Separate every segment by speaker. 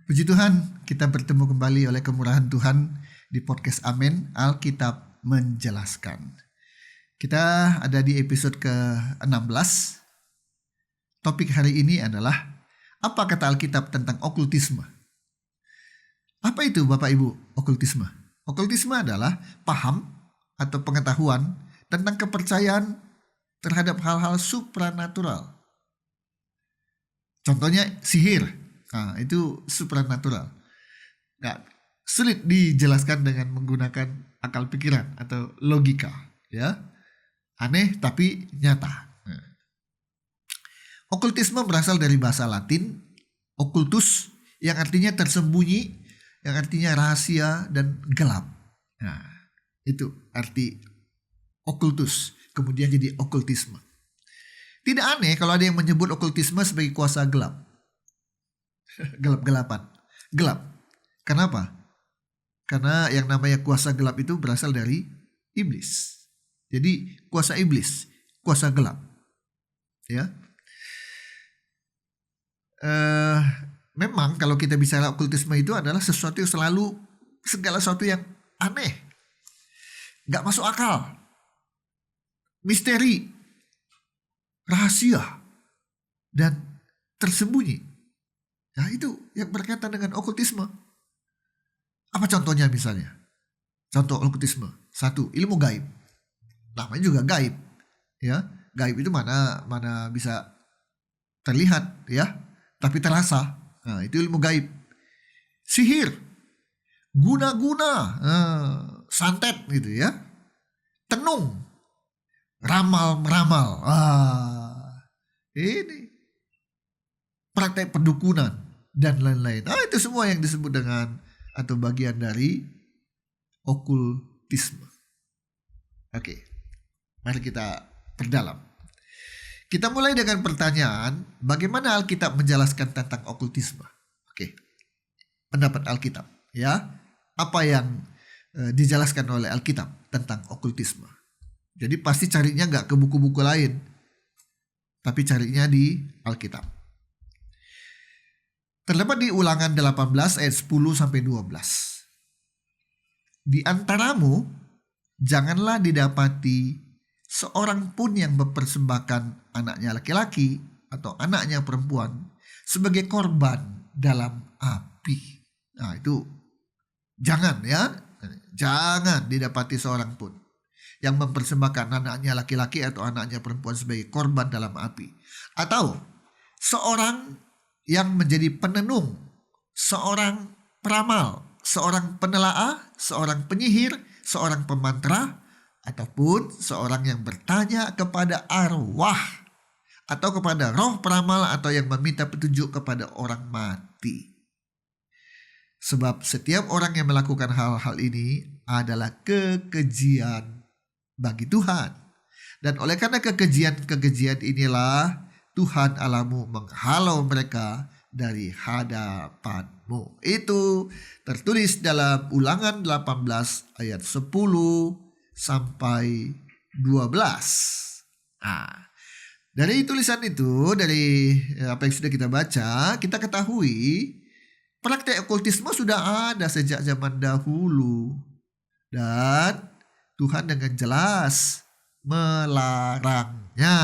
Speaker 1: Puji Tuhan, kita bertemu kembali oleh kemurahan Tuhan di podcast Amin, Alkitab Menjelaskan. Kita ada di episode ke-16. Topik hari ini adalah, apa kata Alkitab tentang okultisme? Apa itu Bapak Ibu okultisme? Okultisme adalah paham atau pengetahuan tentang kepercayaan terhadap hal-hal supranatural. Contohnya sihir. Nah, itu supranatural. Nggak sulit dijelaskan dengan menggunakan akal pikiran atau logika, ya. Aneh tapi nyata. Nah. Okultisme berasal dari bahasa Latin occultus, yang artinya tersembunyi, yang artinya rahasia dan gelap. Nah, itu arti okultus, kemudian jadi okultisme. Tidak aneh kalau ada yang menyebut okultisme sebagai kuasa gelap. Gelap-gelapan. Gelap. Kenapa? Karena yang namanya kuasa gelap itu berasal dari iblis. Jadi kuasa iblis, kuasa gelap. Ya. Memang kalau kita bicara okultisme itu adalah sesuatu yang selalu, segala sesuatu yang aneh, gak masuk akal, misteri, rahasia, dan tersembunyi. Nah, itu yang berkaitan dengan okultisme. Apa contohnya misalnya? Contoh okultisme. 1, ilmu gaib. Namanya juga gaib. Ya, gaib itu mana bisa terlihat, ya, tapi terasa. Nah, itu ilmu gaib. Sihir, guna-guna, santet gitu ya. Tenung, ramal-meramal. Ini praktek pendukunan dan lain-lain. Itu semua yang disebut dengan atau bagian dari okultisme. Oke, mari kita perdalam. Kita mulai dengan pertanyaan, bagaimana Alkitab menjelaskan tentang okultisme? Oke, pendapat Alkitab, ya. Apa yang dijelaskan oleh Alkitab tentang okultisme? Jadi pasti carinya nggak ke buku-buku lain, tapi carinya di Alkitab. Terdapat di Ulangan 18 ayat 10-12. Di antaramu janganlah didapati seorang pun yang mempersembahkan anaknya laki-laki atau anaknya perempuan sebagai korban dalam api. Nah, itu jangan, ya. Jangan didapati seorang pun yang mempersembahkan anaknya laki-laki atau anaknya perempuan sebagai korban dalam api. Atau seorang yang menjadi penenung, seorang peramal, seorang penelaah, seorang penyihir, seorang pemantra, ataupun seorang yang bertanya kepada arwah atau kepada roh peramal atau yang meminta petunjuk kepada orang mati. Sebab setiap orang yang melakukan hal-hal ini adalah kekejian bagi Tuhan. Dan oleh karena kekejian inilah Tuhan Allahmu menghalau mereka dari hadapanmu. Itu tertulis dalam Ulangan 18 ayat 10 sampai 12. Dari tulisan itu, dari apa yang sudah kita baca, kita ketahui praktek okultisme sudah ada sejak zaman dahulu. Dan Tuhan dengan jelas melarangnya.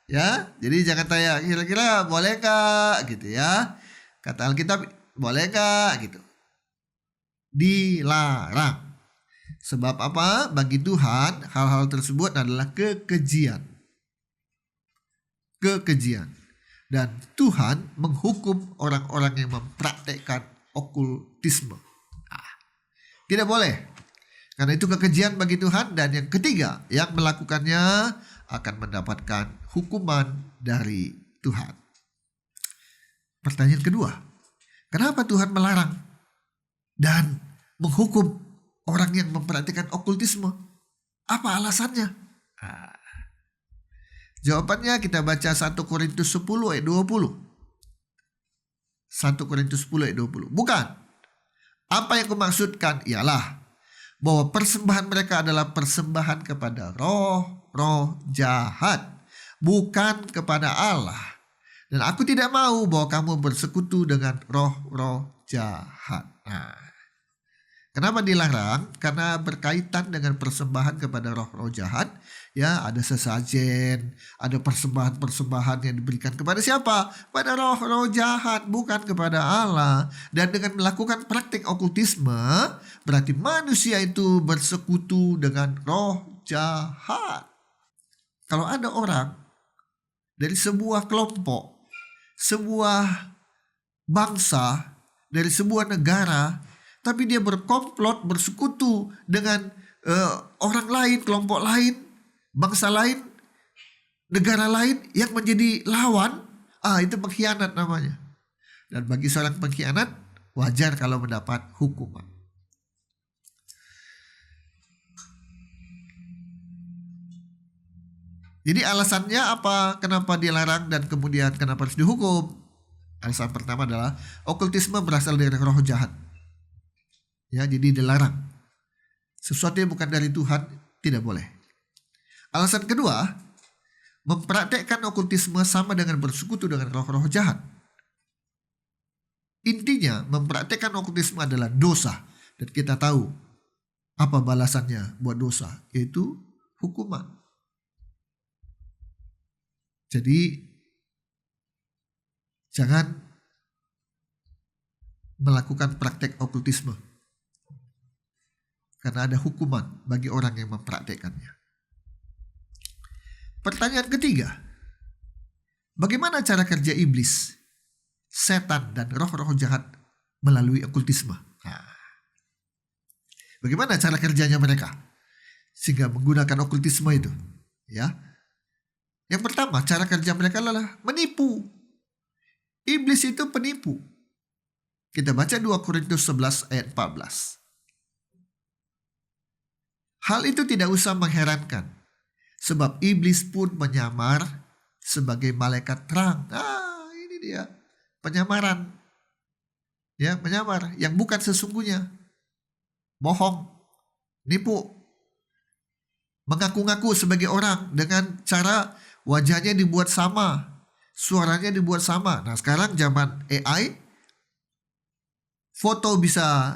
Speaker 1: Ya, jadi jangan tanya kira-kira boleh gak gitu ya. Kata Alkitab boleh gak gitu. Dilarang. Sebab apa? Bagi Tuhan hal-hal tersebut adalah kekejian. Kekejian. Dan Tuhan menghukum orang-orang yang mempraktekkan okultisme. Tidak boleh. Karena itu kekejian bagi Tuhan. Dan yang ketiga, yang melakukannya akan mendapatkan hukuman dari Tuhan. Pertanyaan kedua, kenapa Tuhan melarang dan menghukum orang yang mempraktikkan okultisme? Apa alasannya? Jawabannya kita baca 1 Korintus 10 ayat 20. 1 Korintus 10 ayat 20. Bukan. Apa yang kumaksudkan ialah bahwa persembahan mereka adalah persembahan kepada roh-roh jahat, bukan kepada Allah. Dan aku tidak mau bahwa kamu bersekutu dengan roh-roh jahat. Nah, kenapa dilarang? Karena berkaitan dengan persembahan kepada roh-roh jahat. Ya, ada sesajen, ada persembahan-persembahan yang diberikan kepada siapa? Pada roh-roh jahat, bukan kepada Allah. Dan dengan melakukan praktik okultisme, berarti manusia itu bersekutu dengan roh jahat. Kalau ada orang dari sebuah kelompok, sebuah bangsa, dari sebuah negara, tapi dia berkomplot, bersekutu dengan orang lain, kelompok lain, bangsa lain, negara lain yang menjadi lawan, itu pengkhianat namanya. Dan bagi seorang pengkhianat, wajar kalau mendapat hukuman. Jadi alasannya apa? Kenapa dilarang dan kemudian kenapa harus dihukum? Alasan pertama adalah okultisme berasal dari roh jahat. Ya, jadi dilarang. Sesuatu yang bukan dari Tuhan tidak boleh. Alasan kedua, mempraktekkan okultisme sama dengan bersekutu dengan roh-roh jahat. Intinya, mempraktekkan okultisme adalah dosa. Dan kita tahu apa balasannya buat dosa, yaitu hukuman. Jadi jangan melakukan praktek okultisme, karena ada hukuman bagi orang yang mempraktekkannya. Pertanyaan ketiga, bagaimana cara kerja iblis, setan, dan roh-roh jahat melalui okultisme? Bagaimana cara kerjanya mereka sehingga menggunakan okultisme itu? Ya. Yang pertama, cara kerja mereka adalah menipu. Iblis itu penipu. Kita baca 2 Korintus 11 ayat 14. Hal itu tidak usah mengherankan, sebab iblis pun menyamar sebagai malaikat terang. Ini dia, penyamaran. Ya, menyamar yang bukan sesungguhnya. Bohong, nipu. Mengaku-ngaku sebagai orang dengan cara wajahnya dibuat sama, suaranya dibuat sama. Nah, sekarang zaman AI, foto bisa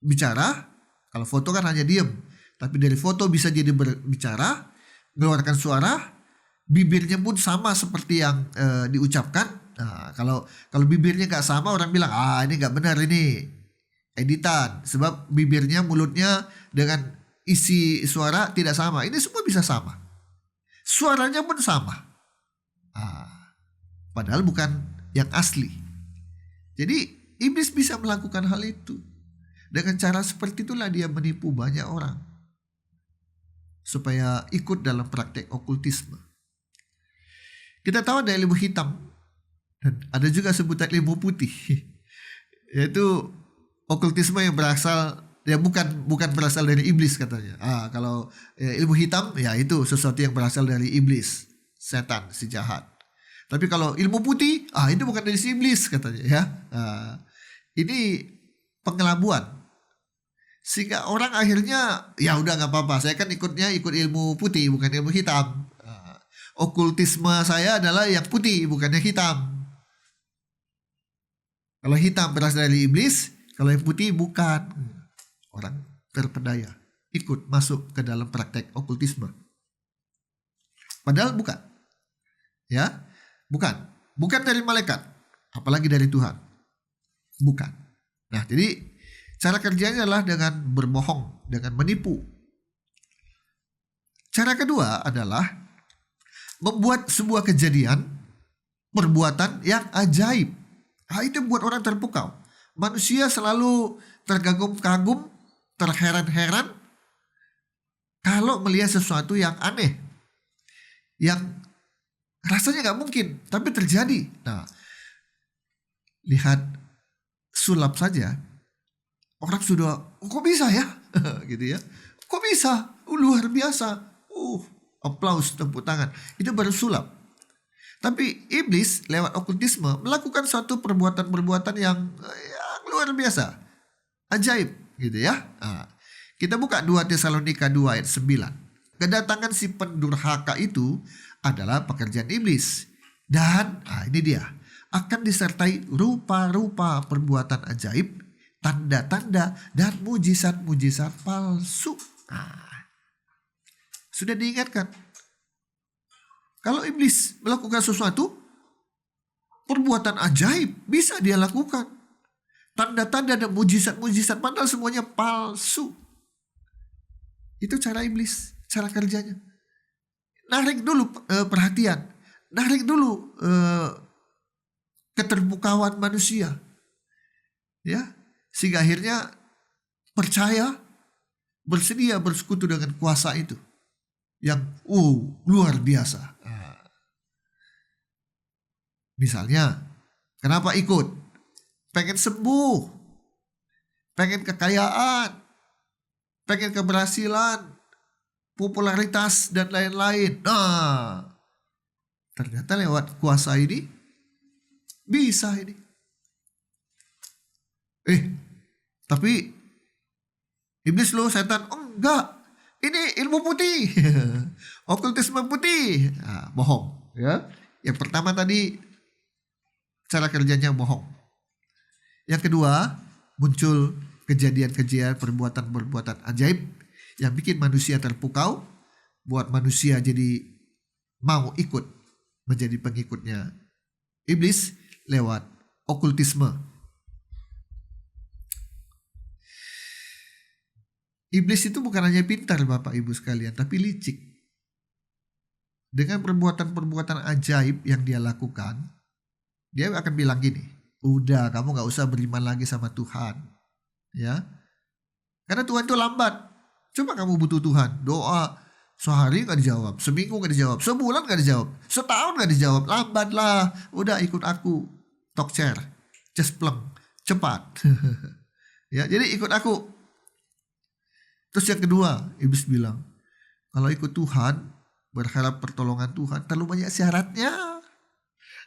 Speaker 1: bicara. Kalau foto kan hanya diem, tapi dari foto bisa jadi berbicara, mengeluarkan suara, bibirnya pun sama seperti yang diucapkan. Nah, kalau bibirnya nggak sama, orang bilang ini nggak benar, ini editan, sebab bibirnya, mulutnya dengan isi suara tidak sama. Ini semua bisa sama. Suaranya pun sama. Padahal bukan yang asli. Jadi iblis bisa melakukan hal itu. Dengan cara seperti itulah dia menipu banyak orang supaya ikut dalam praktek okultisme. Kita tahu ada ilmu hitam dan ada juga sebutan ilmu putih, yaitu okultisme yang berasal, ya bukan berasal dari iblis katanya. Kalau ilmu hitam, ya itu sesuatu yang berasal dari iblis, setan, si jahat. Tapi kalau ilmu putih, itu bukan dari si iblis katanya ya. Ini pengelabuan. Sehingga orang akhirnya ya udah nggak apa-apa, saya kan ikut ilmu putih bukan ilmu hitam. Okultisme saya adalah yang putih bukan yang hitam. Kalau hitam berasal dari iblis, kalau yang putih bukan. Orang terpedaya ikut masuk ke dalam praktek okultisme. Padahal bukan. Ya, bukan dari malaikat, apalagi dari Tuhan. Bukan. Nah, jadi cara kerjanya adalah dengan berbohong, dengan menipu. Cara kedua adalah membuat sebuah kejadian, perbuatan yang ajaib. Itu buat orang terpukau. Manusia selalu terkagum-kagum, terheran-heran kalau melihat sesuatu yang aneh, yang rasanya gak mungkin, tapi terjadi. Nah, lihat sulap saja, orang sudah, kok bisa ya? Gitu ya. Kok bisa? Luar biasa. Aplaus, tepuk tangan. Itu baru sulap. Tapi iblis lewat okultisme melakukan suatu perbuatan-perbuatan yang luar biasa. Ajaib gitu ya. Kita buka 2 Tesalonika 2 ayat 9. Kedatangan si pendurhaka itu adalah pekerjaan iblis. Dan ini dia, akan disertai rupa-rupa perbuatan ajaib, tanda-tanda, dan mujizat-mujizat palsu. Sudah diingatkan, kalau iblis melakukan sesuatu, perbuatan ajaib bisa dia lakukan. Tanda-tanda dan mujizat-mujizat, padahal semuanya palsu. Itu cara iblis, cara kerjanya. Narik dulu perhatian, narik dulu keterbukaan manusia, ya, sehingga akhirnya percaya, bersedia bersekutu dengan kuasa itu yang luar biasa. Misalnya, kenapa ikut? Pengen sembuh, pengen kekayaan, pengen keberhasilan, popularitas, dan lain-lain. Ternyata lewat kuasa ini bisa ini. Tapi iblis lo, setan, enggak. Ini ilmu putih, okultisme putih. Bohong, ya. Yang pertama tadi cara kerjanya bohong. Yang kedua, muncul kejadian-kejadian, perbuatan-perbuatan ajaib yang bikin manusia terpukau, buat manusia jadi mau ikut menjadi pengikutnya iblis lewat okultisme. Iblis itu bukan hanya pintar Bapak Ibu sekalian, tapi licik. Dengan perbuatan-perbuatan ajaib yang dia lakukan, dia akan bilang gini, udah, kamu gak usah beriman lagi sama Tuhan, ya, karena Tuhan itu lambat. Coba kamu butuh Tuhan, doa sehari gak dijawab, seminggu gak dijawab, sebulan gak dijawab, setahun gak dijawab, lambat lah. Udah, ikut aku, talk share, cespleng, cepat. Ya, jadi ikut aku. Terus yang kedua, iblis bilang, kalau ikut Tuhan, berharap pertolongan Tuhan, terlalu banyak syaratnya.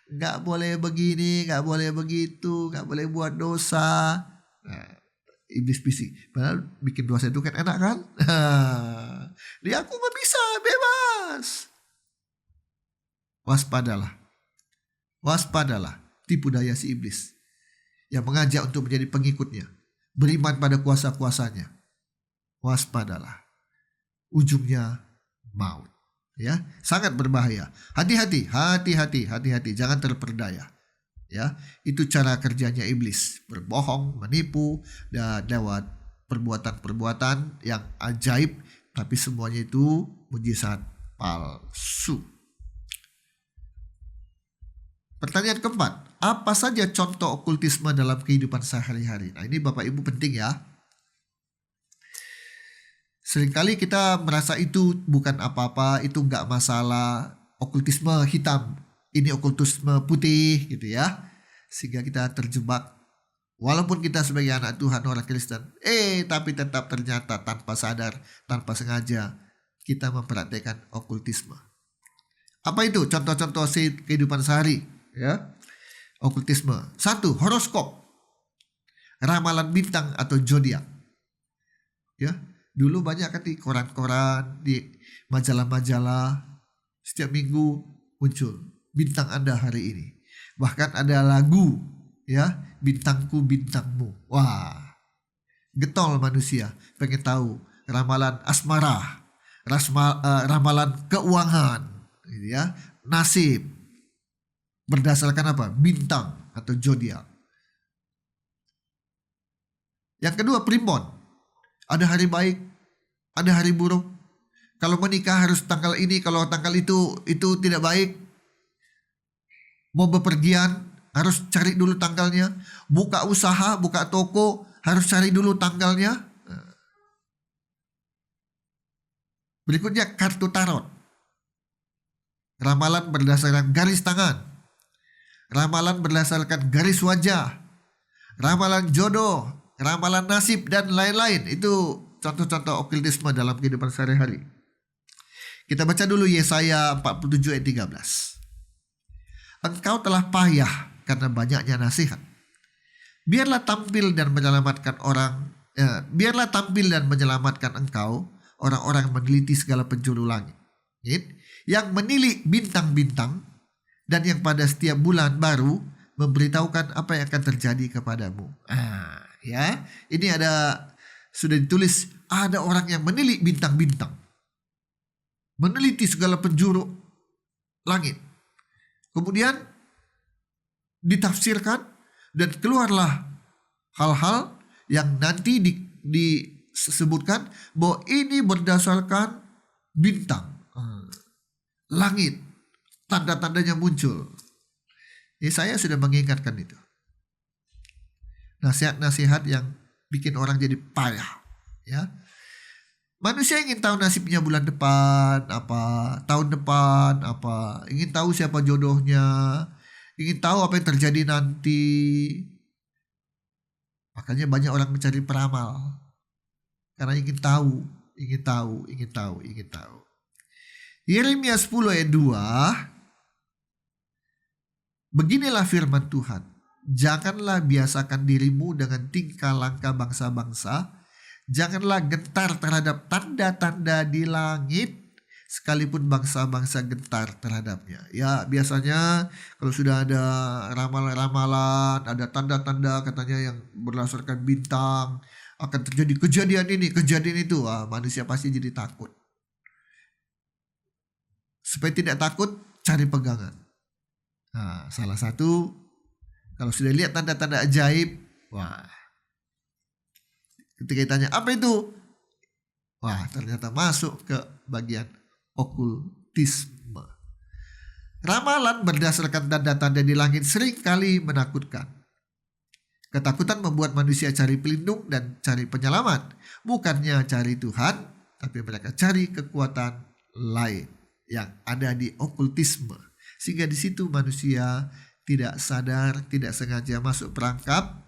Speaker 1: Gak boleh begini, gak boleh begitu, gak boleh buat dosa. Iblis bisik, padahal bikin dosa itu kan enak kan? Dia aku gak bisa, bebas. Waspadalah tipu daya si iblis yang mengajak untuk menjadi pengikutnya, beriman pada kuasa-kuasanya. Waspadalah, ujungnya maut. Ya, sangat berbahaya. Hati-hati, jangan terperdaya. Ya, itu cara kerjanya iblis, berbohong, menipu, dan lewat perbuatan-perbuatan yang ajaib, tapi semuanya itu mujizat palsu. Pertanyaan keempat, apa saja contoh okultisme dalam kehidupan sehari-hari? Nah, ini Bapak Ibu penting ya. Seringkali kita merasa itu bukan apa-apa, itu nggak masalah, okultisme hitam, ini okultisme putih gitu ya. Sehingga kita terjebak, walaupun kita sebagai anak Tuhan, orang Kristen, tapi tetap ternyata tanpa sadar, tanpa sengaja, kita mempraktekkan okultisme. Apa itu contoh-contoh kehidupan sehari? Ya, okultisme. 1. Horoskop, ramalan bintang atau zodiak. Ya. Dulu banyak kan di koran-koran, di majalah-majalah, setiap minggu muncul bintang Anda hari ini. Bahkan ada lagu, ya, bintangku bintangmu. Wah, getol manusia, pengen tahu ramalan asmara, ramalan keuangan, gitu ya, nasib. Berdasarkan apa? Bintang atau zodiak. Yang kedua, primbon. Ada hari baik, ada hari buruk. Kalau menikah harus tanggal ini, kalau tanggal itu tidak baik. Mau bepergian harus cari dulu tanggalnya. Buka usaha, buka toko harus cari dulu tanggalnya. Berikutnya kartu tarot. Ramalan berdasarkan garis tangan. Ramalan berdasarkan garis wajah. Ramalan jodoh, ramalan nasib, dan lain-lain. Itu contoh-contoh okultisme dalam kehidupan sehari-hari. Kita baca dulu Yesaya 47 ayat 13. Engkau telah payah karena banyaknya nasihat. Biarlah tampil dan menyelamatkan engkau orang-orang yang meneliti segala penjuru langit, yang menilik bintang-bintang dan yang pada setiap bulan baru memberitahukan apa yang akan terjadi kepadamu. Ya, ini sudah ditulis, ada orang yang menilik bintang-bintang, meneliti segala penjuru langit. Kemudian ditafsirkan dan keluarlah hal-hal yang nanti disebutkan bahwa ini berdasarkan bintang, langit, tanda-tandanya muncul. Ini saya sudah mengingatkan itu. Nasihat-nasihat yang bikin orang jadi payah, ya. Manusia ingin tahu nasibnya bulan depan apa, tahun depan apa, ingin tahu siapa jodohnya, ingin tahu apa yang terjadi nanti. Makanya banyak orang mencari peramal karena ingin tahu. Yeremia 10 ayat 2, beginilah firman Tuhan, janganlah biasakan dirimu dengan tingkah langkah bangsa-bangsa, janganlah gentar terhadap tanda-tanda di langit, sekalipun bangsa-bangsa gentar terhadapnya. Ya, biasanya kalau sudah ada ramalan-ramalan, ada tanda-tanda katanya yang berdasarkan bintang, akan terjadi kejadian ini, kejadian itu, manusia pasti jadi takut. Supaya tidak takut, cari pegangan. Salah satu, kalau sudah lihat tanda-tanda ajaib, ketika ditanya apa itu, ternyata masuk ke bagian okultisme. Ramalan berdasarkan tanda-tanda di langit seringkali menakutkan. Ketakutan membuat manusia cari pelindung dan cari penyelamat, bukannya cari Tuhan, tapi mereka cari kekuatan lain yang ada di okultisme. Sehingga di situ manusia tidak sadar, tidak sengaja masuk perangkap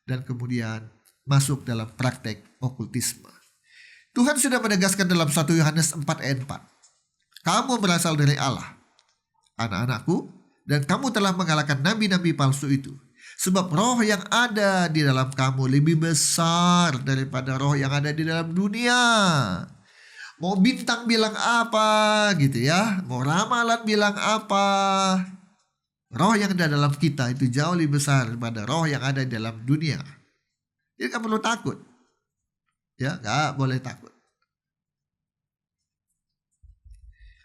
Speaker 1: dan kemudian masuk dalam praktek okultisme. Tuhan sudah menegaskan dalam 1 Yohanes 4 ayat 4. Kamu berasal dari Allah, anak-anakku, dan kamu telah mengalahkan nabi-nabi palsu itu. Sebab roh yang ada di dalam kamu lebih besar daripada roh yang ada di dalam dunia. Mau bintang bilang apa gitu ya, mau ramalan bilang apa, roh yang ada dalam kita itu jauh lebih besar daripada roh yang ada di dalam dunia. Jadi gak perlu takut, ya, gak boleh takut.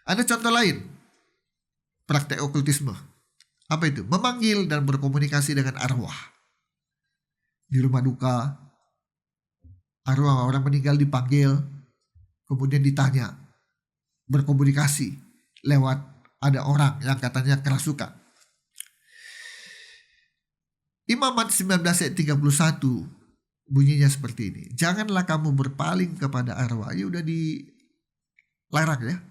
Speaker 1: Ada contoh lain praktek okultisme. Apa itu? Memanggil dan berkomunikasi dengan arwah. Di rumah duka, arwah orang meninggal dipanggil, kemudian ditanya, berkomunikasi lewat ada orang yang katanya kerasukan. Imamat 19 ayat 31 bunyinya seperti ini. Janganlah kamu berpaling kepada arwah. Ya udah dilarang ya.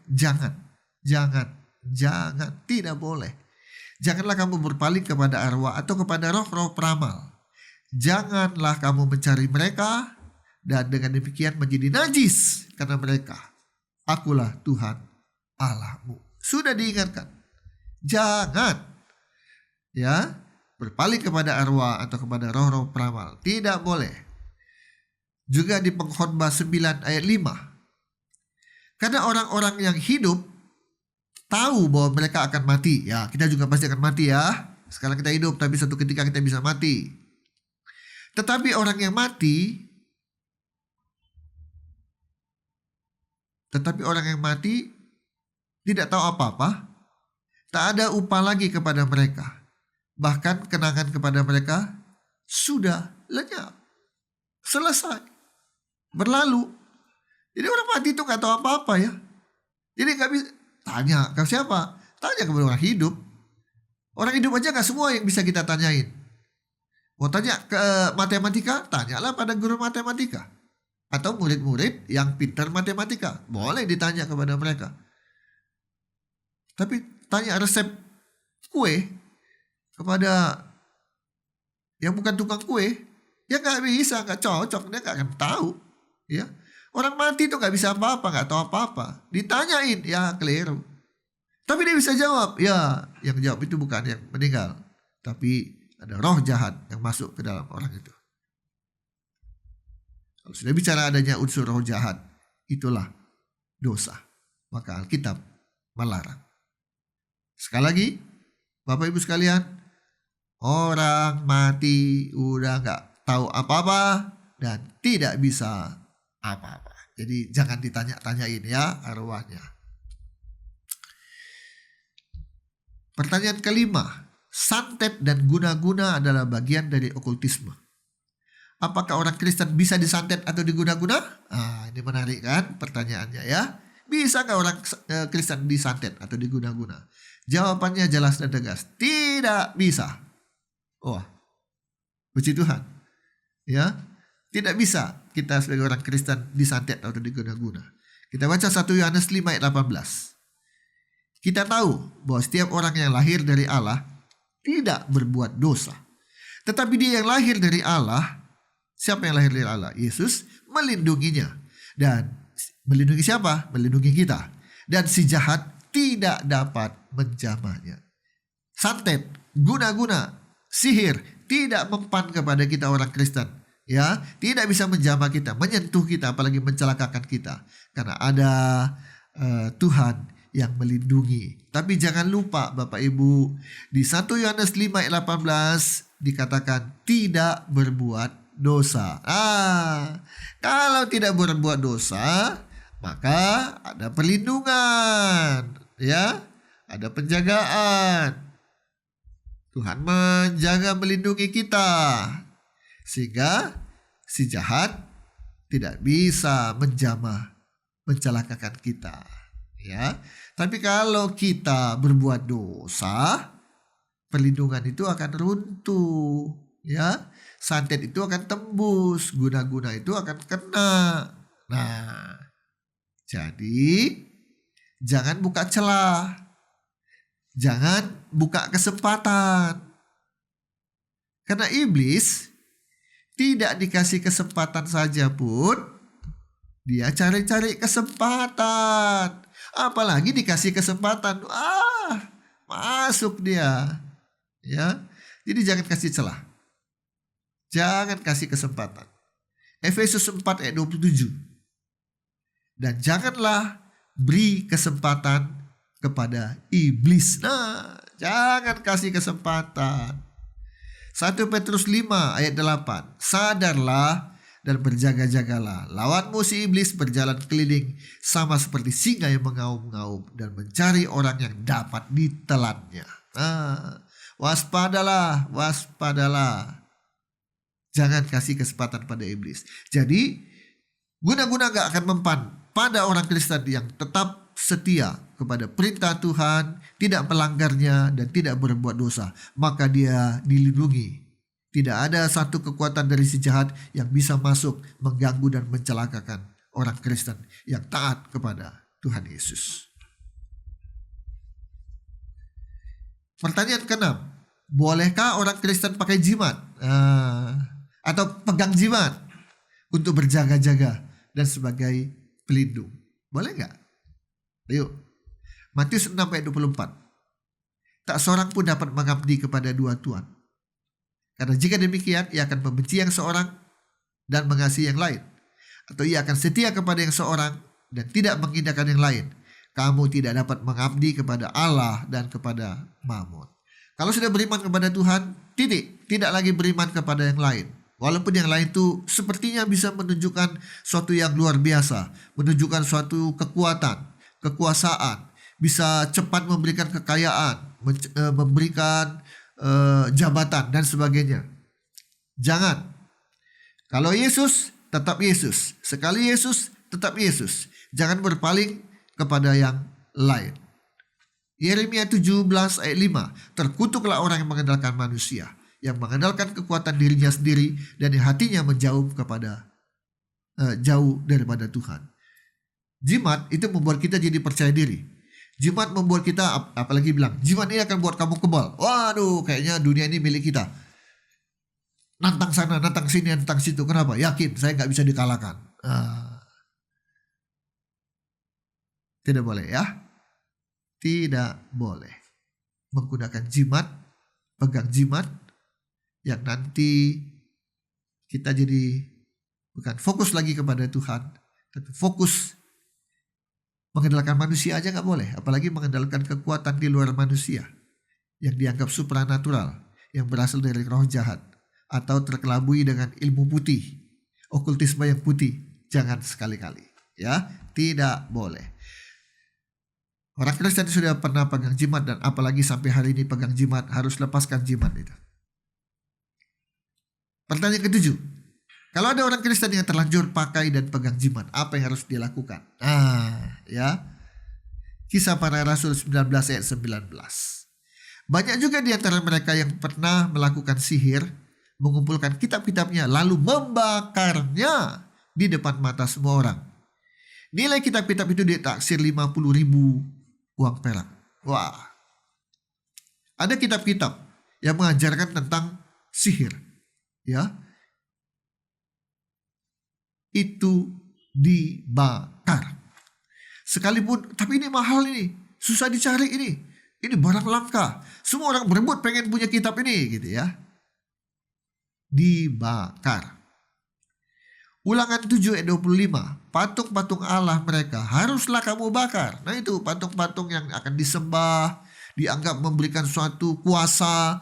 Speaker 1: Jangan, tidak boleh. Janganlah kamu berpaling kepada arwah atau kepada roh-roh peramal. Janganlah kamu mencari mereka, dan dengan demikian menjadi najis karena mereka. Akulah Tuhan Allahmu. Sudah diingatkan. Jangan ya berpaling kepada arwah atau kepada roh-roh peramal. Tidak boleh. Juga di Pengkhotbah 9 ayat 5. Karena orang-orang yang hidup tahu bahwa mereka akan mati. Ya, kita juga pasti akan mati ya. Sekarang kita hidup, tapi suatu ketika kita bisa mati. Tetapi orang yang mati tidak tahu apa-apa, tak ada upah lagi kepada mereka. Bahkan kenangan kepada mereka sudah lenyap, selesai, berlalu. Jadi orang mati itu gak tahu apa-apa ya. Jadi gak bisa tanya ke siapa, tanya kepada orang hidup. Orang hidup aja gak semua yang bisa kita tanyain. Mau tanya ke matematika, tanyalah pada guru matematika. Atau murid-murid yang pintar matematika, boleh ditanya kepada mereka. Tapi tanya resep kue kepada yang bukan tukang kue, ya gak bisa, gak cocok, dia gak akan tahu. Ya, orang mati itu gak bisa apa-apa, gak tahu apa-apa. Ditanyain, ya keliru. Tapi dia bisa jawab, ya yang jawab itu bukan yang meninggal, tapi ada roh jahat yang masuk ke dalam orang itu. Kalau sudah bicara adanya unsur roh jahat, itulah dosa. Maka Alkitab melarang. Sekali lagi, Bapak Ibu sekalian, orang mati udah nggak tahu apa-apa dan tidak bisa apa-apa. Jadi jangan ditanya-tanyain ya arwahnya. Pertanyaan kelima, santet dan guna-guna adalah bagian dari okultisme. Apakah orang Kristen bisa disantet atau diguna-guna? Ini menarik kan pertanyaannya ya. Bisa nggak orang Kristen disantet atau diguna-guna? Jawabannya jelas dan tegas, tidak bisa. Wah, puji Tuhan. Ya, tidak bisa kita sebagai orang Kristen disantet atau diguna-guna. Kita baca 1 Yohanes 5 ayat 18. Kita tahu bahwa setiap orang yang lahir dari Allah tidak berbuat dosa. Tetapi dia yang lahir dari Allah, siapa yang lahir dari Allah? Yesus, melindunginya. Dan melindungi siapa? Melindungi kita. Dan si jahat tidak dapat menjamahnya. Santet, guna-guna, sihir tidak mempan kepada kita orang Kristen. Ya, tidak bisa menjamah kita, menyentuh kita, apalagi mencelakakan kita. Karena ada Tuhan yang melindungi. Tapi jangan lupa Bapak Ibu, di 1 Yohanes 5 ayat 18 dikatakan tidak berbuat dosa. Kalau tidak berbuat dosa, maka ada perlindungan, ya, ada penjagaan. Tuhan menjaga melindungi kita sehingga si jahat tidak bisa menjamah, mencelakakan kita. Ya, tapi kalau kita berbuat dosa, perlindungan itu akan runtuh, ya. Santet itu akan tembus, guna-guna itu akan kena. Nah, jadi jangan buka celah, jangan buka kesempatan. Karena iblis tidak dikasih kesempatan saja pun, dia cari-cari kesempatan. Apalagi dikasih kesempatan, masuk dia. Ya. Jadi jangan kasih celah. Jangan kasih kesempatan. Efesus 4 ayat 27. Dan janganlah beri kesempatan kepada iblis. Jangan kasih kesempatan. 1 Petrus 5 ayat 8. Sadarlah dan berjaga-jagalah. Lawanmu si iblis berjalan keliling sama seperti singa yang mengaum-ngaum dan mencari orang yang dapat ditelannya. Waspadalah, waspadalah. Jangan kasih kesempatan pada iblis. Jadi guna-guna gak akan mempan pada orang Kristen yang tetap setia kepada perintah Tuhan, tidak melanggarnya dan tidak berbuat dosa. Maka dia dilindungi. Tidak ada satu kekuatan dari si jahat yang bisa masuk, mengganggu dan mencelakakan orang Kristen yang taat kepada Tuhan Yesus. Pertanyaan ke-6. Bolehkah orang Kristen pakai jimat? Atau pegang jimat untuk berjaga-jaga dan sebagai pelindung? Boleh nggak? Ayo. Matius 6 ayat 24. Tak seorang pun dapat mengabdi kepada dua tuan. Karena jika demikian, ia akan membenci yang seorang dan mengasihi yang lain. Atau ia akan setia kepada yang seorang dan tidak mengindahkan yang lain. Kamu tidak dapat mengabdi kepada Allah dan kepada Mammon. Kalau sudah beriman kepada Tuhan, tidak lagi beriman kepada yang lain. Walaupun yang lain itu sepertinya bisa menunjukkan suatu yang luar biasa, menunjukkan suatu kekuatan, kekuasaan, bisa cepat memberikan kekayaan, memberikan jabatan dan sebagainya. Jangan. Kalau Yesus, tetap Yesus. Sekali Yesus, tetap Yesus. Jangan berpaling kepada yang lain. Yeremia 17 ayat 5. Terkutuklah orang yang mengandalkan manusia, yang mengandalkan kekuatan dirinya sendiri dan yang hatinya menjauh jauh daripada Tuhan. Jimat itu membuat kita jadi percaya diri. Jimat membuat kita, apalagi bilang, jimat ini akan buat kamu kebal. Waduh, kayaknya dunia ini milik kita. Nantang sana, nantang sini, nantang situ. Kenapa? Yakin saya nggak bisa dikalahkan. Tidak boleh ya. Tidak boleh menggunakan jimat, pegang jimat, yang nanti kita jadi bukan fokus lagi kepada Tuhan, tapi fokus mengandalkan manusia aja nggak boleh, apalagi mengandalkan kekuatan di luar manusia. yang dianggap supranatural, yang berasal dari roh jahat, atau terkelabui dengan ilmu putih, okultisme yang putih. Jangan sekali-kali, ya, tidak boleh. Orang Kristen sudah pernah pegang jimat dan apalagi sampai hari ini pegang jimat, harus lepaskan jimat itu. Pertanyaan ketujuh, kalau ada orang Kristen yang terlanjur pakai dan pegang jimat, apa yang harus dilakukan? Ya, Kisah Para Rasul 19 ayat 19. Banyak juga di antara mereka yang pernah melakukan sihir, mengumpulkan kitab-kitabnya lalu membakarnya di depan mata semua orang. Nilai kitab-kitab itu ditaksir 50.000 uang perak. Wah. Ada kitab-kitab yang mengajarkan tentang sihir, ya. Itu dibakar. Sekalipun, tapi ini mahal ini, susah dicari ini barang langka. Semua orang berebut pengen punya kitab ini, gitu ya. Dibakar. Ulangan 7 ayat 25, patung-patung Allah mereka haruslah kamu bakar. Nah itu patung-patung yang akan disembah, dianggap memberikan suatu kuasa,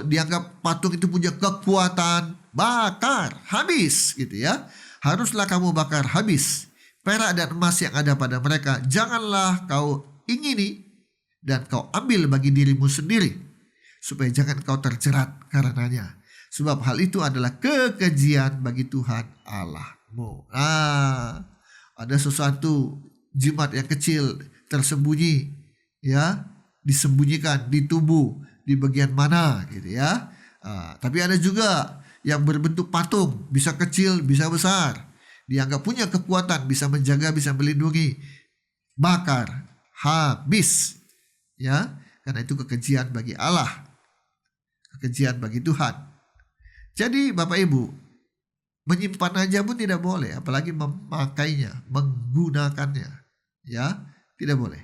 Speaker 1: dianggap patung itu punya kekuatan, bakar, habis gitu ya. Haruslah kamu bakar habis. Perak dan emas yang ada pada mereka janganlah kau ingini dan kau ambil bagi dirimu sendiri, supaya jangan kau terjerat karenanya. Sebab hal itu adalah kekejian bagi Tuhan Allahmu. Ada sesuatu jimat yang kecil tersembunyi, ya, disembunyikan di tubuh, di bagian mana gitu ya. Tapi ada juga yang berbentuk patung, bisa kecil, bisa besar. Dianggap punya kekuatan, bisa menjaga, bisa melindungi. Bakar, habis. Ya, karena itu kekejian bagi Allah. Kekejian bagi Tuhan. Jadi Bapak Ibu, menyimpan aja pun tidak boleh, apalagi memakainya, menggunakannya. Ya, tidak boleh.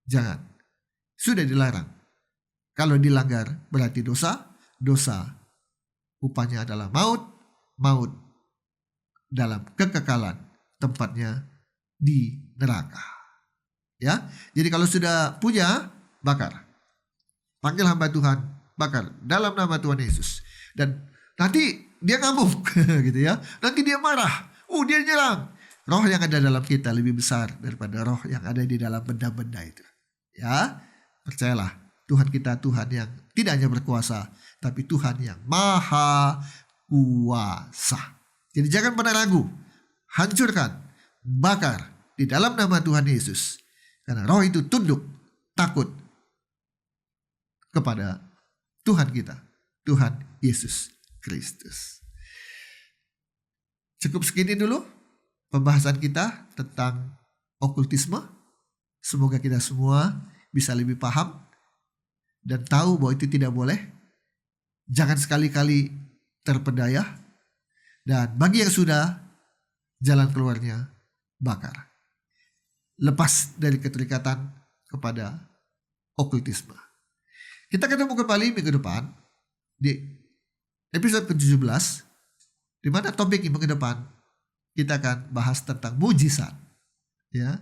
Speaker 1: Jangan. Sudah dilarang. Kalau dilanggar berarti dosa. Upahnya adalah maut dalam kekekalan, tempatnya di neraka. Ya, jadi kalau sudah punya, bakar. Panggil hamba Tuhan, bakar dalam nama Tuhan Yesus. Dan nanti dia ngamuk gitu ya. Nanti dia marah. Dia nyerang. Roh yang ada dalam kita lebih besar daripada roh yang ada di dalam benda-benda itu. Ya, percayalah, Tuhan kita Tuhan yang tidak hanya berkuasa, tapi Tuhan yang maha kuasa. Jadi jangan pernah ragu, hancurkan, bakar di dalam nama Tuhan Yesus. Karena roh itu tunduk, takut kepada Tuhan kita, Tuhan Yesus Kristus. Cukup segini dulu pembahasan kita tentang okultisme. Semoga kita semua bisa lebih paham dan tahu bahwa itu tidak boleh. Jangan sekali-kali terpedaya. Dan bagi yang sudah, jalan keluarnya bakar. Lepas dari keterikatan kepada okultisme. Kita ketemu kembali minggu depan di episode ke-17, di mana topik minggu depan kita akan bahas tentang mujizat. Ya,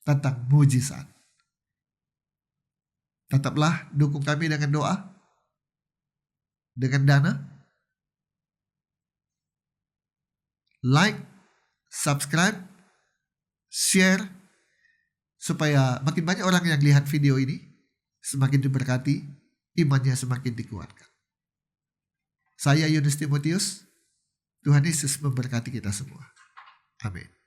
Speaker 1: tentang mujizat. Tetaplah dukung kami dengan doa, dengan dana, like, subscribe, share, supaya makin banyak orang yang lihat video ini semakin diberkati, imannya semakin dikuatkan. Saya Yunus Timotius, Tuhan Yesus memberkati kita semua. Amin.